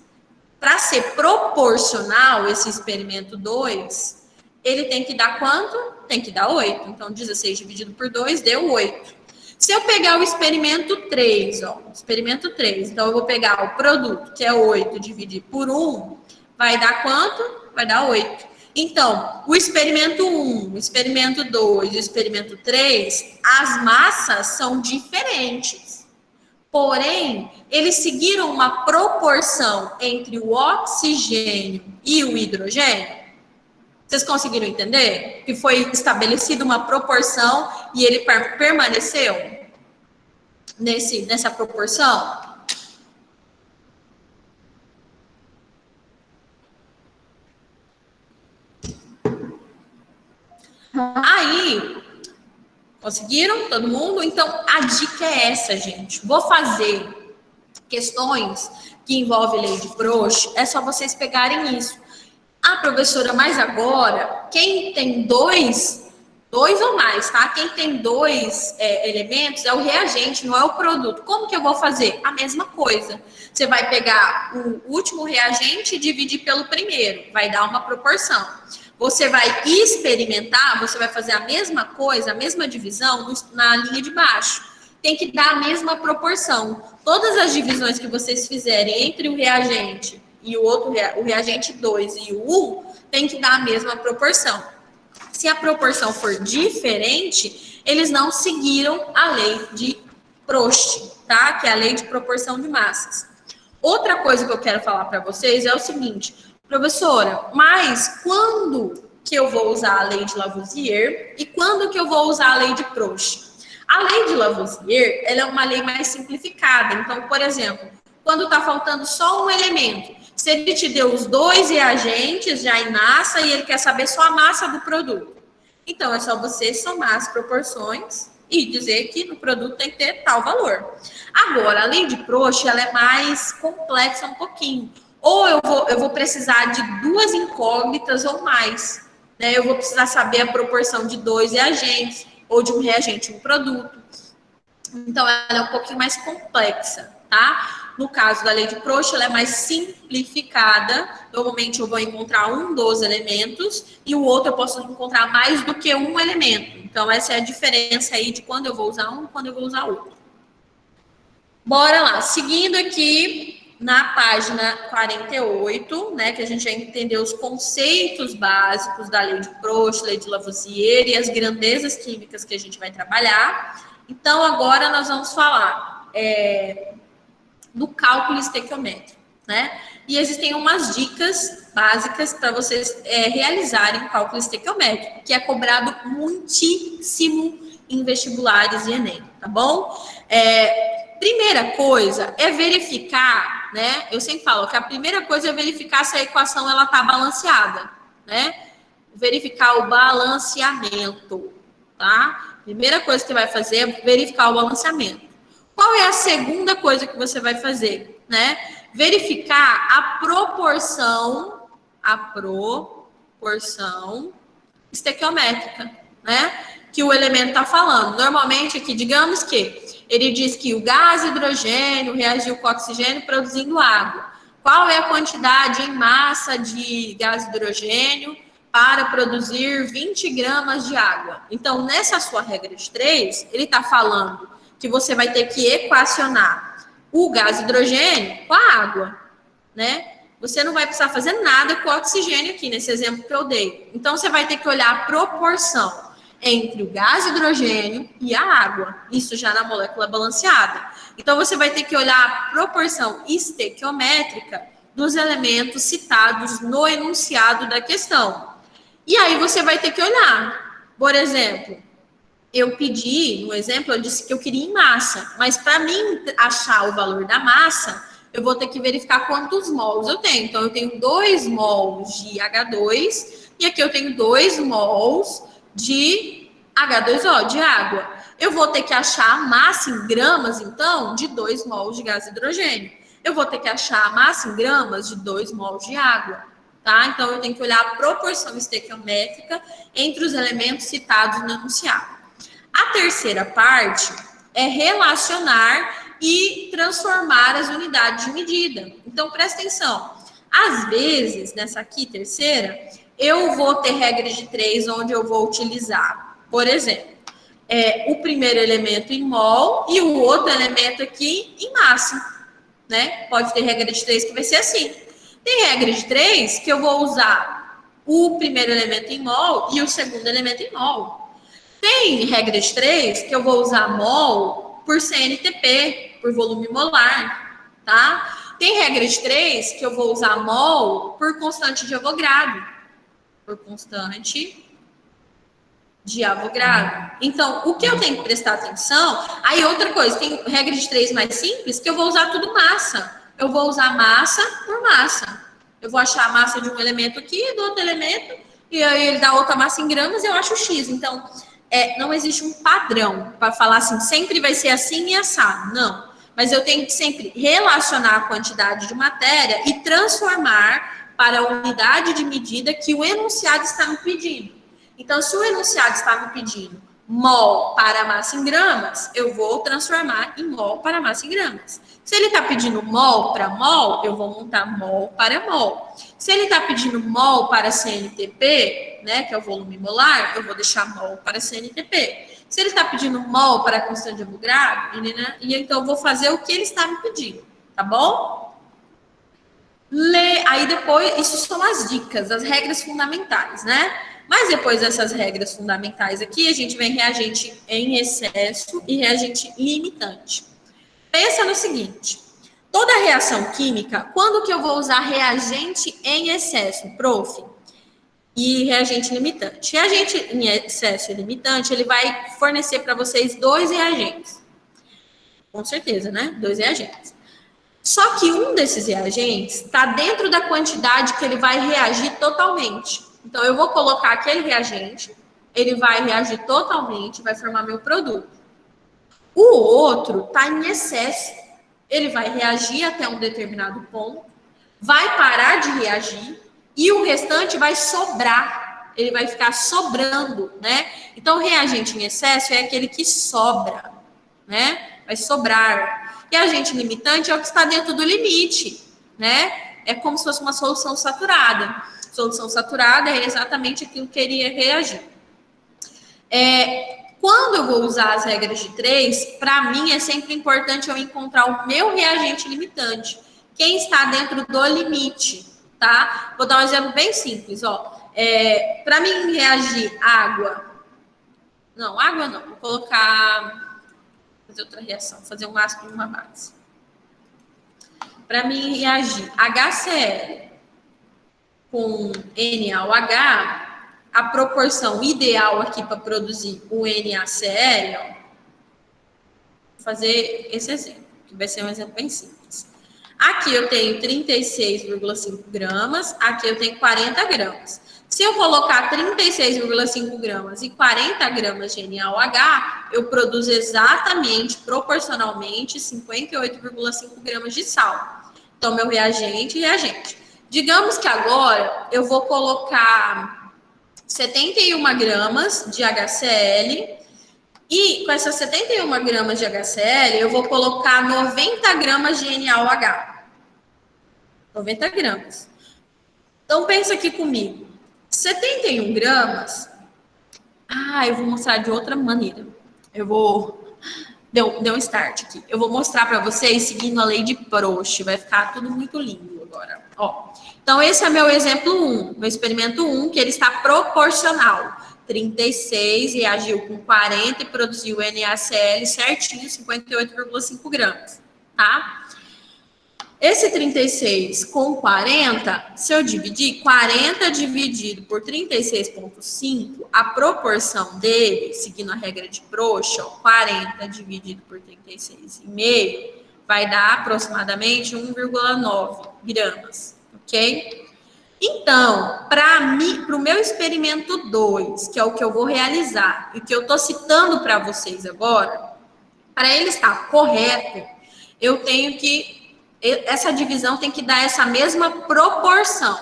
para ser proporcional esse experimento 2, ele tem que dar quanto? Tem que dar 8. Então, 16 dividido por 2 deu 8. Se eu pegar o experimento 3, ó, experimento 3, então eu vou pegar o produto, que é 8, dividir por 1, vai dar quanto? Vai dar 8. Então, o experimento 1, o experimento 2 e o experimento 3, as massas são diferentes. Porém, eles seguiram uma proporção entre o oxigênio e o hidrogênio? Vocês conseguiram entender? Que foi estabelecida uma proporção e ele permaneceu nessa proporção? Aí, conseguiram? Todo mundo? Então, a dica é essa, gente. Vou fazer questões que envolvem lei de Proust, é só vocês pegarem isso. Ah, professora, mas agora, quem tem dois ou mais, tá? Quem tem dois elementos é o reagente, não é o produto. Como que eu vou fazer? A mesma coisa. Você vai pegar o último reagente e dividir pelo primeiro. Vai dar uma proporção. Você vai experimentar, você vai fazer a mesma coisa, a mesma divisão na linha de baixo. Tem que dar a mesma proporção. Todas as divisões que vocês fizerem entre o reagente e o reagente 2 e o 1, tem que dar a mesma proporção. Se a proporção for diferente, eles não seguiram a lei de Proust, tá? Que é a lei de proporção de massas. Outra coisa que eu quero falar para vocês é o seguinte, professora, mas quando que eu vou usar a lei de Lavoisier e quando que eu vou usar a lei de Proust? A lei de Lavoisier, ela é uma lei mais simplificada. Então, por exemplo, quando está faltando só um elemento, se ele te deu os dois reagentes já em massa e ele quer saber só a massa do produto. Então, é só você somar as proporções e dizer que no produto tem que ter tal valor. Agora, a lei de Proust, ela é mais complexa um pouquinho. Ou eu vou precisar de duas incógnitas ou mais. Né? Eu vou precisar saber a proporção de dois reagentes, ou de um reagente e um produto. Então, ela é um pouquinho mais complexa, tá? No caso da lei de Proust, ela é mais simplificada. Normalmente, eu vou encontrar um dos elementos e o outro eu posso encontrar mais do que um elemento. Então, essa é a diferença aí de quando eu vou usar um e quando eu vou usar outro. Bora lá. Seguindo aqui na página 48, né, que a gente já entendeu os conceitos básicos da lei de Proust, lei de Lavoisier e as grandezas químicas que a gente vai trabalhar. Então, agora nós vamos falar do cálculo estequiométrico, né? E existem umas dicas básicas para vocês realizarem o cálculo estequiométrico, que é cobrado muitíssimo em vestibulares e Enem, tá bom? Primeira coisa é verificar, né? Eu sempre falo que a primeira coisa é verificar se a equação ela está balanceada, né? Verificar o balanceamento, tá? Primeira coisa que você vai fazer é verificar o balanceamento. Qual é a segunda coisa que você vai fazer, né? Verificar a proporção estequiométrica, né? Que o elemento está falando. Normalmente aqui, digamos que ele diz que o gás hidrogênio reagiu com o oxigênio produzindo água. Qual é a quantidade em massa de gás hidrogênio para produzir 20 gramas de água? Então, nessa sua regra de 3, ele está falando que você vai ter que equacionar o gás hidrogênio com a água, né? Você não vai precisar fazer nada com o oxigênio aqui, nesse exemplo que eu dei. Então, você vai ter que olhar a proporção entre o gás hidrogênio e a água, isso já na molécula balanceada. Então, você vai ter que olhar a proporção estequiométrica dos elementos citados no enunciado da questão. E aí, você vai ter que olhar, por exemplo, eu pedi, no exemplo, eu disse que eu queria em massa, mas para mim achar o valor da massa, eu vou ter que verificar quantos mols eu tenho. Então, eu tenho 2 mols de H2 e aqui eu tenho 2 mols de H2O, de água. Eu vou ter que achar a massa em gramas, então, de 2 mols de gás hidrogênio. Eu vou ter que achar a massa em gramas de 2 mols de água, tá? Então, eu tenho que olhar a proporção estequiométrica entre os elementos citados no enunciado. A terceira parte é relacionar e transformar as unidades de medida. Então, presta atenção. Às vezes, nessa aqui, terceira, eu vou ter regras de 3 onde eu vou utilizar, por exemplo, o primeiro elemento em mol e o outro elemento aqui em massa, né? Pode ter regra de 3 que vai ser assim. Tem regra de 3 que eu vou usar o primeiro elemento em mol e o segundo elemento em mol. Tem regra de 3 que eu vou usar mol por CNTP, por volume molar, tá? Tem regra de 3 que eu vou usar mol por constante de Avogadro. por constante de Avogadro. Então, o que eu tenho que prestar atenção... Aí, outra coisa, tem regra de 3 mais simples, que eu vou usar tudo massa. Eu vou usar massa por massa. Eu vou achar a massa de um elemento aqui, do outro elemento, e aí ele dá outra massa em gramas, e eu acho X. Então, não existe um padrão para falar assim, sempre vai ser assim e assado. Não. Mas eu tenho que sempre relacionar a quantidade de matéria e transformar para a unidade de medida que o enunciado está me pedindo. Então, se o enunciado está me pedindo mol para massa em gramas, eu vou transformar em mol para massa em gramas. Se ele está pedindo mol para mol, eu vou montar mol para mol. Se ele está pedindo mol para CNTP, né, que é o volume molar, eu vou deixar mol para CNTP. Se ele está pedindo mol para a constante de Avogadro, né, e então eu vou fazer o que ele está me pedindo, tá bom? Aí depois, isso são as dicas, as regras fundamentais, né? Mas depois dessas regras fundamentais aqui, a gente vem reagente em excesso e reagente limitante. Pensa no seguinte, toda reação química, quando que eu vou usar reagente em excesso, prof? E reagente limitante. Reagente em excesso e limitante, ele vai fornecer para vocês 2 reagentes. Com certeza, né? 2 reagentes. Só que um desses reagentes está dentro da quantidade que ele vai reagir totalmente. Então, eu vou colocar aquele reagente, ele vai reagir totalmente, vai formar meu produto. O outro está em excesso. Ele vai reagir até um determinado ponto, vai parar de reagir e o restante vai sobrar. Ele vai ficar sobrando, né? Então, o reagente em excesso é aquele que sobra, né? Vai sobrar. E agente limitante é o que está dentro do limite, né? É como se fosse uma solução saturada. Solução saturada é exatamente aquilo que ele ia reagir. Quando eu vou usar as regras de 3, para mim é sempre importante eu encontrar o meu reagente limitante. Quem está dentro do limite, tá? Vou dar um exemplo bem simples, ó. Para mim reagir água... Não, água não. Vou colocar... fazer outra reação. Fazer um ácido e uma base. Para mim reagir HCl com NaOH... A proporção ideal aqui para produzir o NaCl, ó, vou fazer esse exemplo, que vai ser um exemplo bem simples. Aqui eu tenho 36,5 gramas, aqui eu tenho 40 gramas. Se eu colocar 36,5 gramas e 40 gramas de NaOH, eu produzo exatamente, proporcionalmente, 58,5 gramas de sal. Então, meu reagente. Digamos que agora eu vou colocar 71 gramas de HCl e com essas 71 gramas de HCl eu vou colocar 90 gramas de NaOH. 90 gramas. Então, pensa aqui comigo. 71 gramas... eu vou mostrar de outra maneira. Deu um start aqui. Eu vou mostrar para vocês seguindo a lei de Proust. Vai ficar tudo muito lindo agora. Ó. Então, esse é meu exemplo 1, meu experimento 1, que ele está proporcional. 36 reagiu com 40 e produziu NaCl certinho, 58,5 gramas, tá? Esse 36 com 40, se eu dividir, 40 dividido por 36,5, a proporção dele, seguindo a regra de Proust, 40 dividido por 36,5, vai dar aproximadamente 1,9 gramas. Ok? Então, para o meu experimento 2, que é o que eu vou realizar, e que eu estou citando para vocês agora, para ele estar correto, eu tenho que, essa divisão tem que dar essa mesma proporção,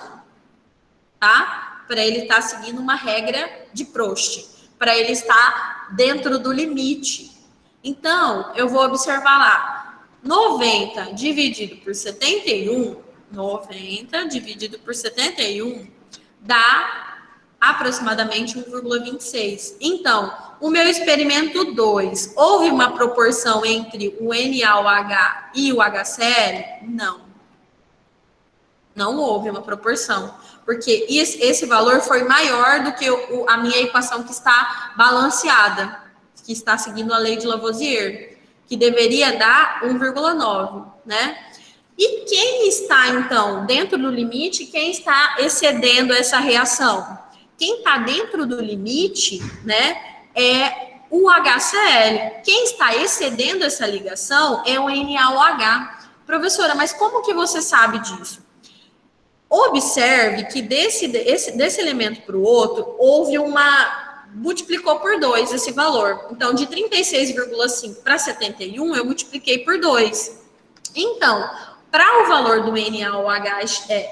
tá? Para ele estar seguindo uma regra de Proust, para ele estar dentro do limite. Então, eu vou observar lá, 90 dividido por 71, 90 dividido por 71 dá aproximadamente 1,26. Então, o meu experimento 2, houve uma proporção entre o NaOH e o HCl? Não. Não houve uma proporção, porque esse valor foi maior do que a minha equação que está balanceada, que está seguindo a lei de Lavoisier, que deveria dar 1,9, né? E quem está, então, dentro do limite, quem está excedendo essa reação? quem está dentro do limite, né, é o HCl. Quem está excedendo essa ligação é o NaOH. Professora, mas como que você sabe disso? Observe que desse elemento para o outro, houve multiplicou por 2 esse valor. Então, de 36,5 para 71, eu multipliquei por 2. Então, para o valor do NaOH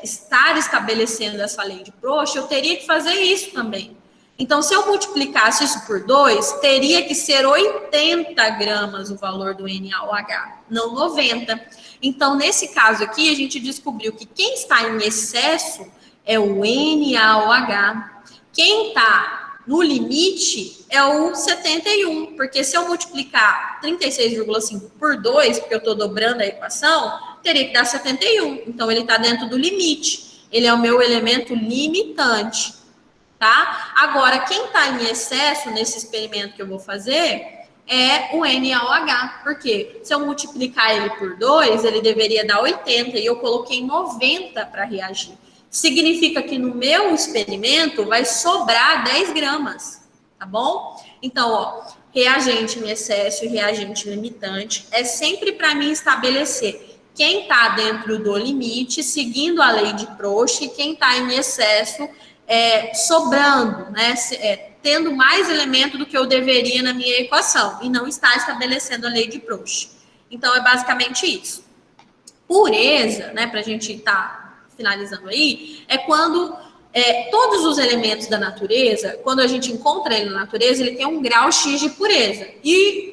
estar estabelecendo essa lei de Proust, eu teria que fazer isso também. Então, se eu multiplicasse isso por 2, teria que ser 80 gramas o valor do NaOH, não 90. Então, nesse caso aqui, a gente descobriu que quem está em excesso é o NaOH. Quem está no limite é o 71, porque se eu multiplicar 36,5 por 2, porque eu estou dobrando a equação, teria que dar 71. Então, ele está dentro do limite. Ele é o meu elemento limitante. Tá? Agora, quem está em excesso nesse experimento que eu vou fazer é o NaOH. Por quê? Se eu multiplicar ele por 2, ele deveria dar 80 e eu coloquei 90 para reagir. Significa que no meu experimento vai sobrar 10 gramas, tá bom? Então, ó, reagente em excesso e reagente limitante é sempre para mim estabelecer quem está dentro do limite, seguindo a lei de Proust, e quem está em excesso sobrando, né, tendo mais elemento do que eu deveria na minha equação, e não está estabelecendo a lei de Proust. Então, é basicamente isso. Pureza, né, para a gente estar finalizando aí, é quando todos os elementos da natureza, quando a gente encontra ele na natureza, ele tem um grau X de pureza.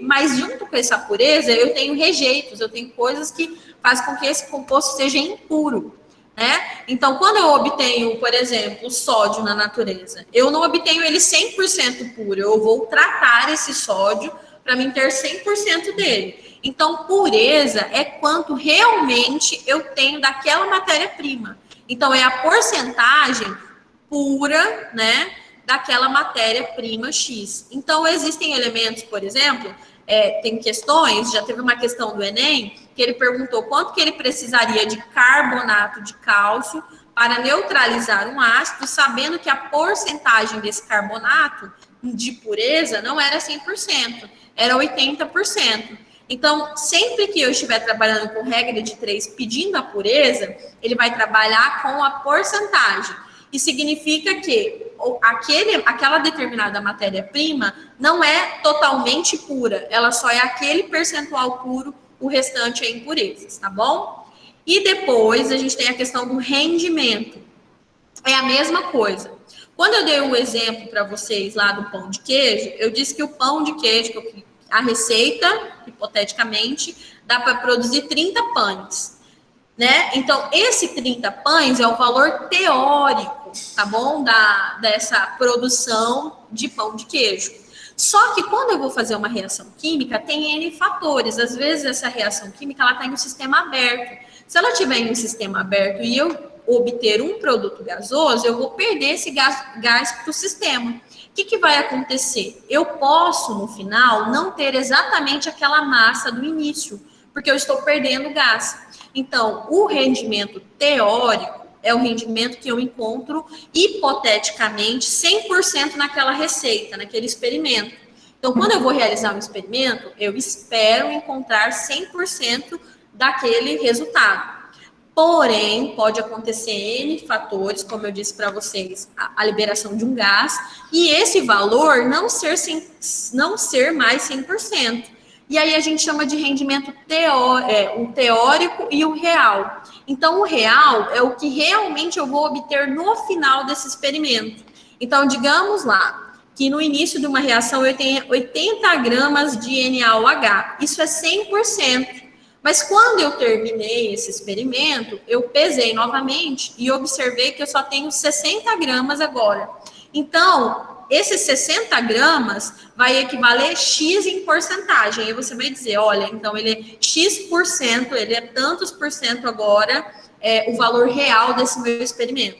Mas junto com essa pureza, eu tenho rejeitos, eu tenho coisas que fazem com que esse composto seja impuro. Né? Então, quando eu obtenho, por exemplo, o sódio na natureza, eu não obtenho ele 100% puro, eu vou tratar esse sódio para mim ter 100% dele. Então, pureza é quanto realmente eu tenho daquela matéria-prima. Então, é a porcentagem pura, né, daquela matéria-prima X. Então, existem elementos, por exemplo, tem questões, já teve uma questão do Enem, que ele perguntou quanto que ele precisaria de carbonato de cálcio para neutralizar um ácido, sabendo que a porcentagem desse carbonato de pureza não era 100%, era 80%. Então, sempre que eu estiver trabalhando com regra de 3 pedindo a pureza, ele vai trabalhar com a porcentagem. E significa que aquela determinada matéria-prima não é totalmente pura, ela só é aquele percentual puro, o restante é impurezas, tá bom? E depois a gente tem a questão do rendimento. É a mesma coisa. Quando eu dei um exemplo para vocês lá do pão de queijo, eu disse que o pão de queijo, a receita, hipoteticamente, dá para produzir 30 pães. Né? Então, esse 30 pães é o valor teórico, tá bom? Dessa produção de pão de queijo. Só que quando eu vou fazer uma reação química, tem N fatores. Às vezes, essa reação química ela está em um sistema aberto. Se ela estiver em um sistema aberto e eu obter um produto gasoso, eu vou perder esse gás para o sistema. O que vai acontecer? Eu posso, no final, não ter exatamente aquela massa do início, porque eu estou perdendo gás. Então, o rendimento teórico é o rendimento que eu encontro hipoteticamente 100% naquela receita, naquele experimento. Então, quando eu vou realizar um experimento, eu espero encontrar 100% daquele resultado. Porém, pode acontecer N fatores, como eu disse para vocês, a liberação de um gás, e esse valor não ser mais 100%. E aí a gente chama de rendimento o teórico e o real. Então, o real é o que realmente eu vou obter no final desse experimento. Então, digamos lá, que no início de uma reação eu tenho 80 gramas de NaOH. Isso é 100%. Mas quando eu terminei esse experimento, eu pesei novamente e observei que eu só tenho 60 gramas agora. Então, esses 60 gramas vai equivaler X em porcentagem. Aí você vai dizer, olha, então ele é X%, ele é tantos por cento agora, o valor real desse meu experimento.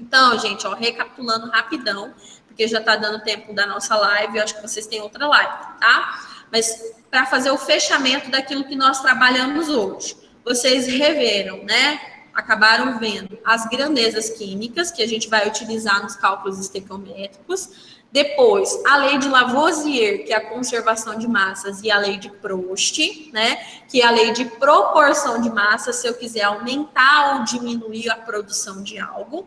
Então, gente, ó, recapitulando rapidão, porque já está dando tempo da nossa live, eu acho que vocês têm outra live, tá? Mas para fazer o fechamento daquilo que nós trabalhamos hoje, vocês reveram, né? acabaram vendo as grandezas químicas, que a gente vai utilizar nos cálculos estequiométricos. Depois, a lei de Lavoisier, que é a conservação de massas, e a lei de Proust, né, que é a lei de proporção de massas, se eu quiser aumentar ou diminuir a produção de algo.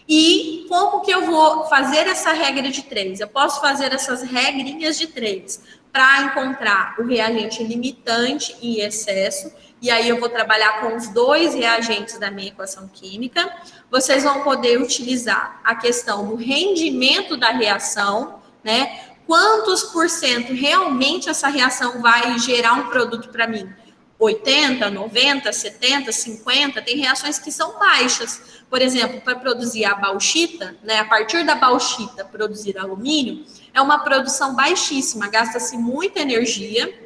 E como que eu vou fazer essa regra de 3? Eu posso fazer essas regrinhas de 3 para encontrar o reagente limitante e excesso, e aí eu vou trabalhar com os dois reagentes da minha equação química. Vocês vão poder utilizar a questão do rendimento da reação, né? Quantos por cento realmente essa reação vai gerar um produto para mim? 80, 90, 70, 50, tem reações que são baixas. Por exemplo, para produzir a bauxita, né, a partir da bauxita produzir alumínio, é uma produção baixíssima, gasta-se muita energia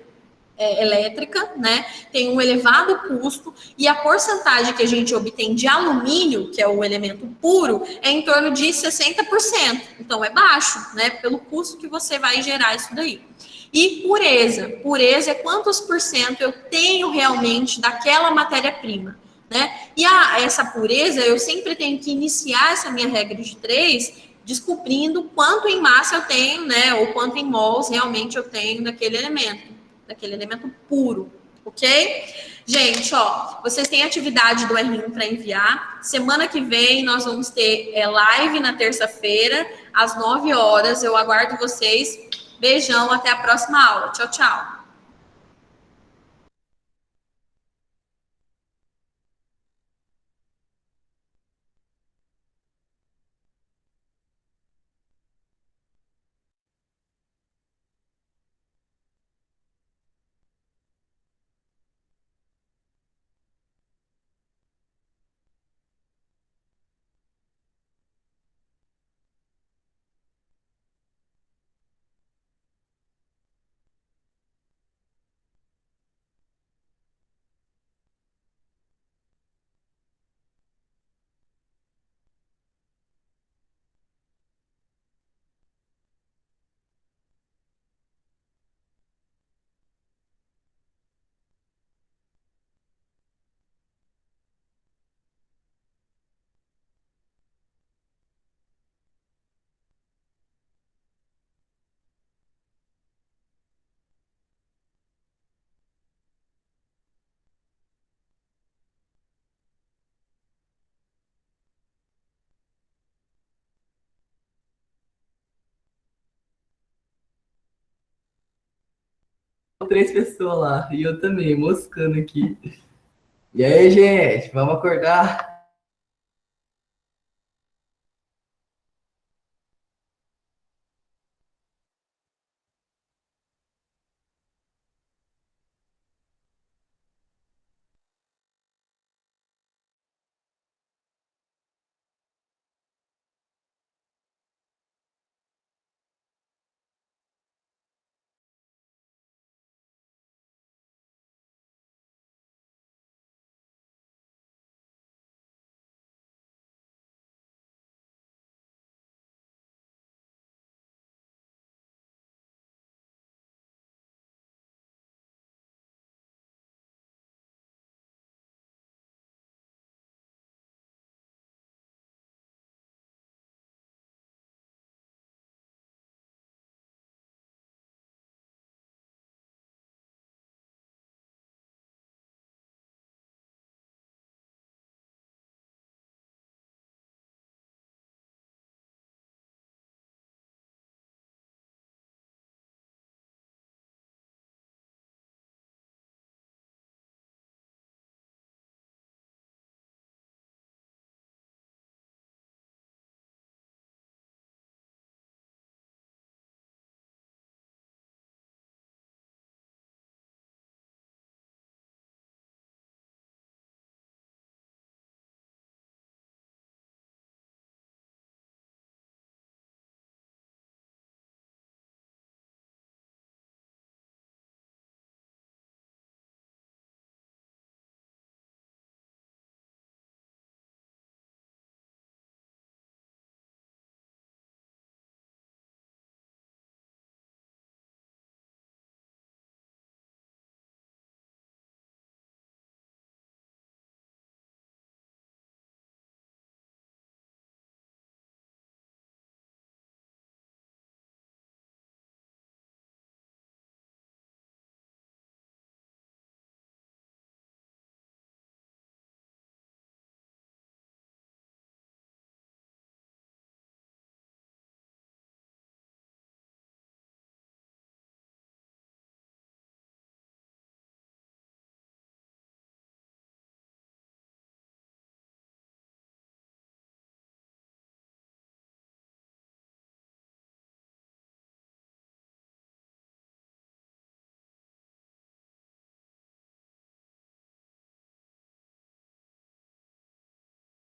elétrica, né, tem um elevado custo, e a porcentagem que a gente obtém de alumínio, que é o elemento puro, é em torno de 60%. Então, é baixo, né, pelo custo que você vai gerar isso daí. E pureza. Pureza é quantos por cento eu tenho realmente daquela matéria-prima, né? E essa pureza, eu sempre tenho que iniciar essa minha regra de 3 descobrindo quanto em massa eu tenho, né? Ou quanto em mols realmente eu tenho daquele elemento puro, ok? Gente, ó, vocês têm atividade do R1 para enviar. Semana que vem nós vamos ter live na terça-feira, às 9 horas. Eu aguardo vocês. Beijão, até a próxima aula. Tchau, tchau. Três pessoas lá, e eu também, moscando aqui. E aí, gente, vamos acordar?